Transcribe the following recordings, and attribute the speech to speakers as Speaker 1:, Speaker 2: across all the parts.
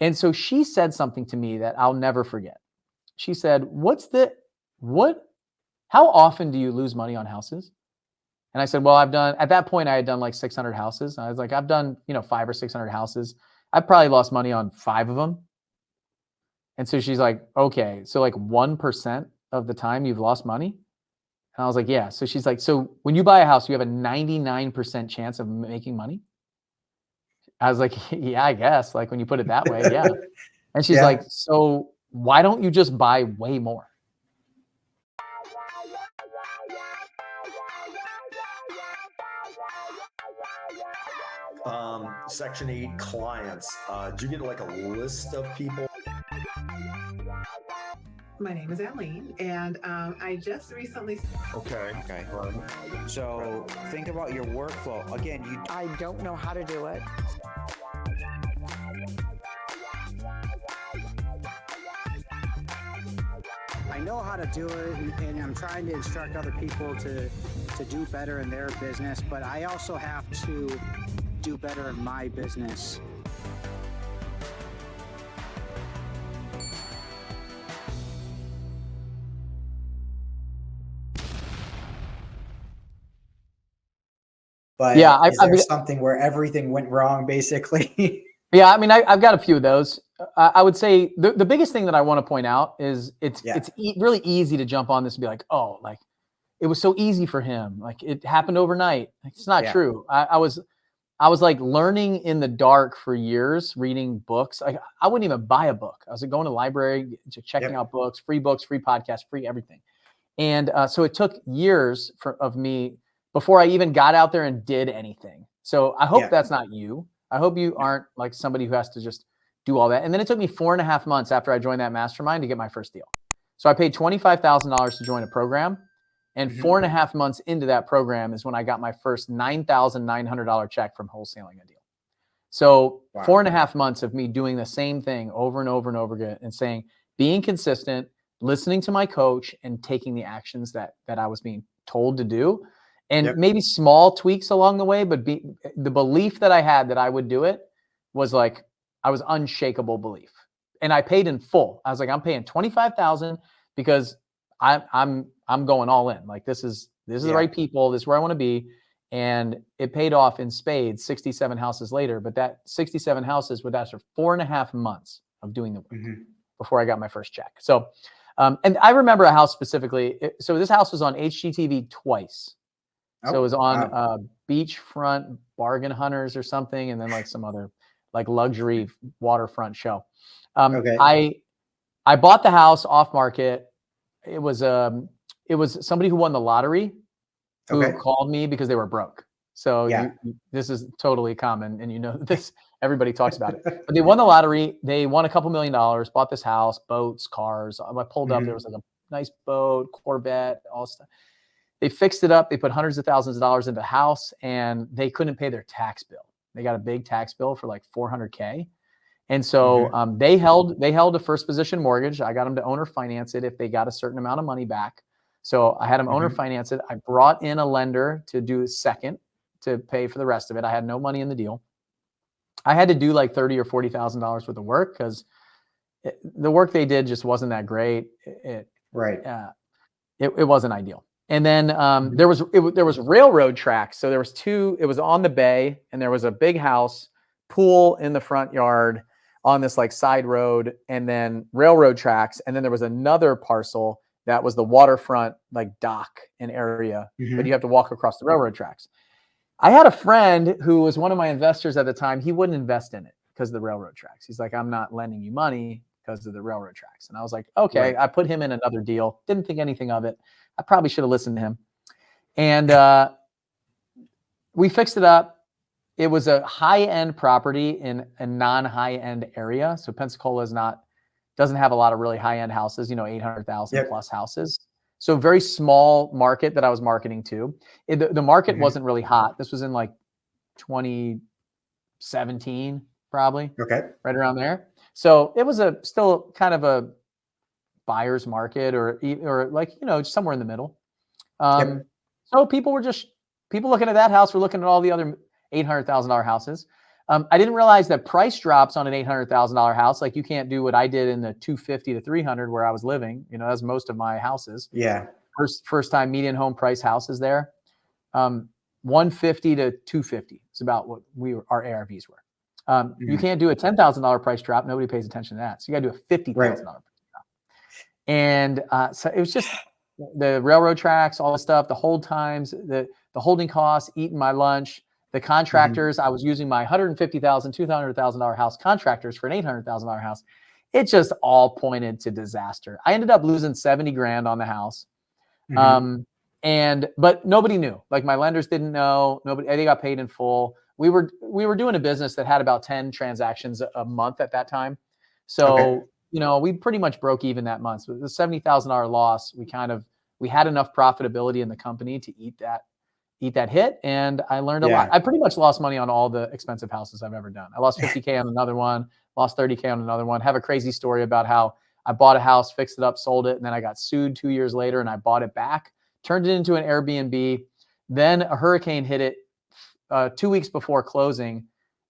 Speaker 1: And so she said something to me that I'll never forget. She said, how often do you lose money on houses? And I said, well, at that point, I had done like 600 houses. I was like, I've done, 500 or 600 houses. I probably lost money on 5 of them. And so she's like, okay, so like 1% of the time you've lost money? And I was like, yeah. So she's like, so when you buy a house, you have a 99% chance of making money? I was like, yeah, I guess. Like when you put it that way, yeah. And she's like, so why don't you just buy way more?
Speaker 2: Section 8 clients. Do you get like a list of people?
Speaker 3: My name is Aline, and I just recently.
Speaker 2: Okay.
Speaker 4: So think about your workflow. Again,
Speaker 5: I don't know how to do it.
Speaker 6: I know how to do it, and I'm trying to instruct other people to do better in their business, but I also have to do better in my business.
Speaker 7: But
Speaker 1: yeah,
Speaker 7: is there something where everything went wrong, basically?
Speaker 1: Yeah, I mean, I've got a few of those. I would say the biggest thing that I want to point out is it's really easy to jump on this and be like, oh, like it was so easy for him. Like it happened overnight. Like, it's not true. I was like learning in the dark for years, reading books. I wouldn't even buy a book. I was like going to the library, checking out books, free podcasts, free everything. And so it took years of me before I even got out there and did anything. So I hope that's not you. I hope you aren't like somebody who has to just do all that. And then it took me 4.5 months after I joined that mastermind to get my first deal. So I paid $25,000 to join a program. And 4.5 months into that program is when I got my first $9,900 check from wholesaling a deal. So 4.5 months of me doing the same thing over and over and over again and saying, being consistent, listening to my coach and taking the actions that I was being told to do. And maybe small tweaks along the way, but the belief that I had that I would do it was like, I was unshakable belief. And I paid in full. I was like, I'm paying $25,000 because I'm going all in. Like this is the right people. This is where I want to be. And it paid off in spades 67 houses later. But that 67 houses would last for 4.5 months of doing the work before I got my first check. So, and I remember a house specifically. So this house was on HGTV twice. So it was on Beachfront Bargain Hunters or something, and then like some other like luxury waterfront show. I bought the house off market. It was somebody who won the lottery who called me because they were broke. So this is totally common, and this everybody talks about it. But they won the lottery. They won a couple $1 million. Bought this house, boats, cars. I pulled up. There was like a nice boat, Corvette, all stuff. They fixed it up. They put hundreds of thousands of dollars into the house, and they couldn't pay their tax bill. They got a big tax bill for like $400K. And so they held a first position mortgage. I got them to owner finance it if they got a certain amount of money back. So I had them owner finance it. I brought in a lender to do a second to pay for the rest of it. I had no money in the deal. I had to do like $30,000 or $40,000 worth of work because the work they did just wasn't that great. It wasn't ideal. And then there was railroad tracks. So there was two. It was on the bay, and there was a big house, pool in the front yard on this like side road, and then railroad tracks. And then there was another parcel that was the waterfront like dock and area, but you have to walk across the railroad tracks. I had a friend who was one of my investors at the time. He wouldn't invest in it because of the railroad tracks. He's like, I'm not lending you money because of the railroad tracks. And I was like, okay. I put him in another deal. Didn't think anything of it. I probably should have listened to him. And we fixed it up. It was a high-end property in a non-high-end area. So Pensacola doesn't have a lot of really high-end houses, 800,000 plus houses. So very small market that I was marketing to. The market wasn't really hot. This was in like 2017, probably. Okay. Right around there. So it was still kind of a buyer's market or like, somewhere in the middle. So people looking at that house were looking at all the other $800,000 houses. I didn't realize that price drops on an $800,000 house. Like you can't do what I did in the 250 to 300 where I was living. You know, that's most of my houses.
Speaker 7: Yeah.
Speaker 1: First time median home price houses there. 150 to 250 is about what our ARVs were. You can't do a $10,000 price drop. Nobody pays attention to that. So you got to do a $50,000 price drop. And so it was just the railroad tracks, all the stuff, the hold times, the holding costs, eating my lunch, the contractors. I was using my $150,000, $200,000 house contractors for an $800,000 house. It just all pointed to disaster. I ended up losing 70 grand on the house. But nobody knew. Like my lenders didn't know. They got paid in full. We were doing a business that had about 10 transactions a month at that time. So, you know, we pretty much broke even that month. So the $70,000 loss, we had enough profitability in the company to eat that hit. And I learned a lot. I pretty much lost money on all the expensive houses I've ever done. I lost 50K on another one, lost 30K on another one. Have a crazy story about how I bought a house, fixed it up, sold it. And then I got sued 2 years later and I bought it back, turned it into an Airbnb. Then a hurricane hit it 2 weeks before closing.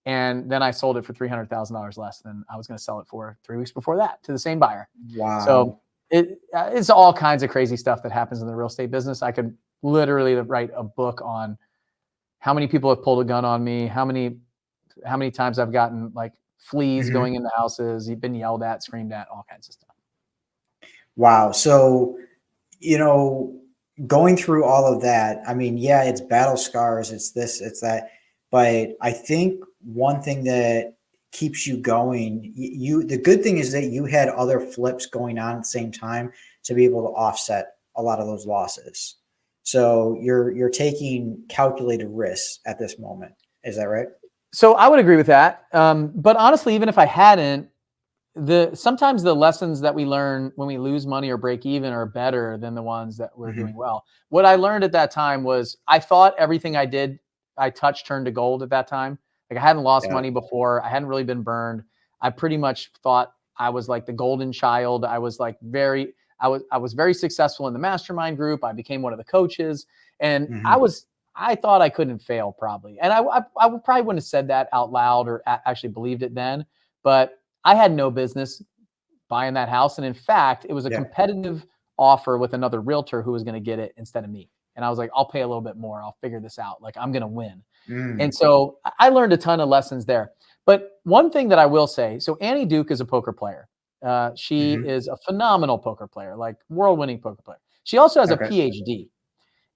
Speaker 1: And then I sold it for $300,000 less than I was going to sell it for 3 weeks before that to the same buyer.
Speaker 7: Wow.
Speaker 1: So it's all kinds of crazy stuff that happens in the real estate business. I could literally write a book on how many people have pulled a gun on me, how many times I've gotten like fleas going into houses, you've been yelled at, screamed at, all kinds of stuff.
Speaker 7: Wow. So, you know, going through all of that, I mean, yeah, it's battle scars, it's this, it's that. But I think one thing that keeps you going, the good thing is that you had other flips going on at the same time to be able to offset a lot of those losses. So you're taking calculated risks at this moment. Is that right?
Speaker 1: So I would agree with that. But honestly, even if I hadn't, sometimes the lessons that we learn when we lose money or break even are better than the ones that we're doing well. What I learned at that time was I thought everything I touched turned to gold at that time. Like I hadn't lost money before. I hadn't really been burned. I pretty much thought I was like the golden child. I was like I was very successful in the mastermind group. I became one of the coaches and I thought I couldn't fail probably. And I probably wouldn't have said that out loud or actually believed it then, but I had no business buying that house. And in fact, it was a competitive offer with another realtor who was going to get it instead of me. And I was like, I'll pay a little bit more. I'll figure this out. Like I'm going to win. And so I learned a ton of lessons there. But one thing that I will say, so Annie Duke is a poker player. She is a phenomenal poker player, like world-winning poker player. She also has a PhD.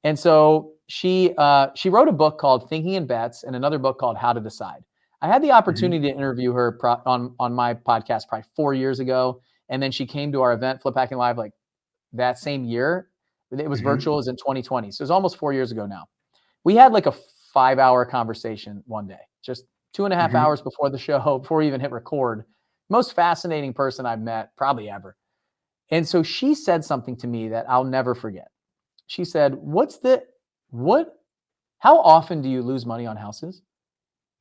Speaker 1: And so she wrote a book called Thinking in Bets and another book called How to Decide. I had the opportunity to interview her on my podcast probably 4 years ago. And then she came to our event, Flip Hacking Live, like that same year. It was virtual, it was in 2020. So it was almost 4 years ago now. We had like a 5-hour conversation one day, just 2.5 hours before the show, before we even hit record. Most fascinating person I've met probably ever. And so she said something to me that I'll never forget. She said, how often do you lose money on houses?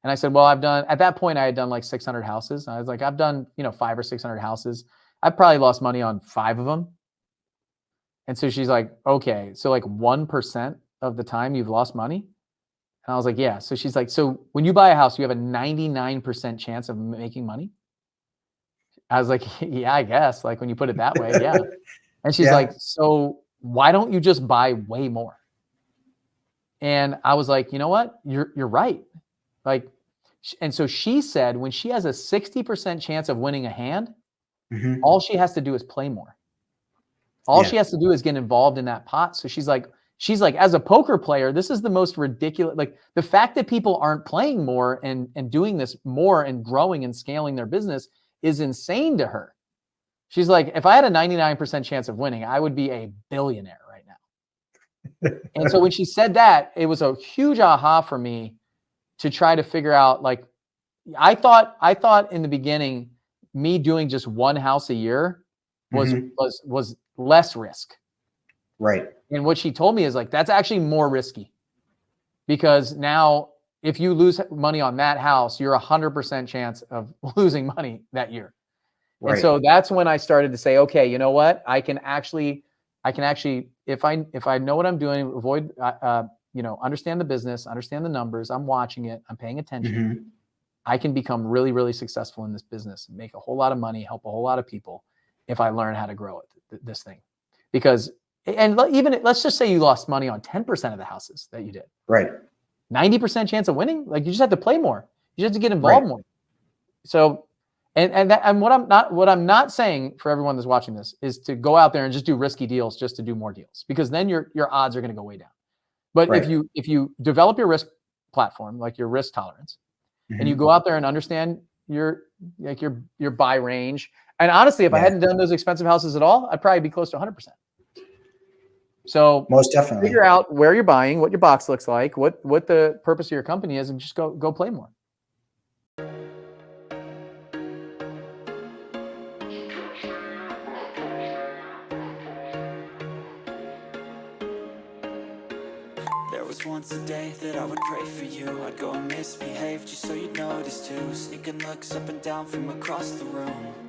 Speaker 1: And I said, well, at that point I had done like 600 houses. And I was like, I've done, 500 or 600 houses. I've probably lost money on 5 of them. And so she's like, okay, so like 1% of the time you've lost money? And I was like, yeah. So she's like, so when you buy a house, you have a 99% chance of making money? I was like, yeah, I guess. Like when you put it that way, yeah. And she's like, so why don't you just buy way more? And I was like, you know what? You're right. Like, and so she said, when she has a 60% chance of winning a hand, all she has to do is play more. All she has to do is get involved in that pot. So she's like, as a poker player, this is the most ridiculous, like the fact that people aren't playing more and doing this more and growing and scaling their business is insane to her. She's like, if I had a 99% chance of winning, I would be a billionaire right now. And so when she said that, it was a huge aha for me to try to figure out, like, I thought in the beginning, me doing just one house a year was less risk.
Speaker 7: Right.
Speaker 1: And what she told me is like, that's actually more risky because now if you lose money on that house, you're 100% chance of losing money that year. Right. And so that's when I started to say, okay, you know what? I can actually, if I know what I'm doing, understand the business, understand the numbers, I'm watching it, I'm paying attention. I can become really, really successful in this business, make a whole lot of money, help a whole lot of people if I learn how to grow it, this thing. Because, and even let's just say you lost money on 10% of the houses that you did.
Speaker 7: Right.
Speaker 1: 90% chance of winning. Like, you just have to play more. You just have to get involved more. So, and what I'm not saying for everyone that's watching this is to go out there and just do risky deals just to do more deals, because then your odds are going to go way down. But if you develop your risk platform, like your risk tolerance, and you go out there and understand your buy range. And honestly, if I hadn't done those expensive houses at all, I'd probably be close to 100%. So
Speaker 7: most definitely
Speaker 1: figure out where you're buying, what your box looks like, what the purpose of your company is, and just go play more.
Speaker 8: There was once a day that I would pray for you. I'd go and misbehave just so you'd notice too. Sneaking looks up and down from across the room.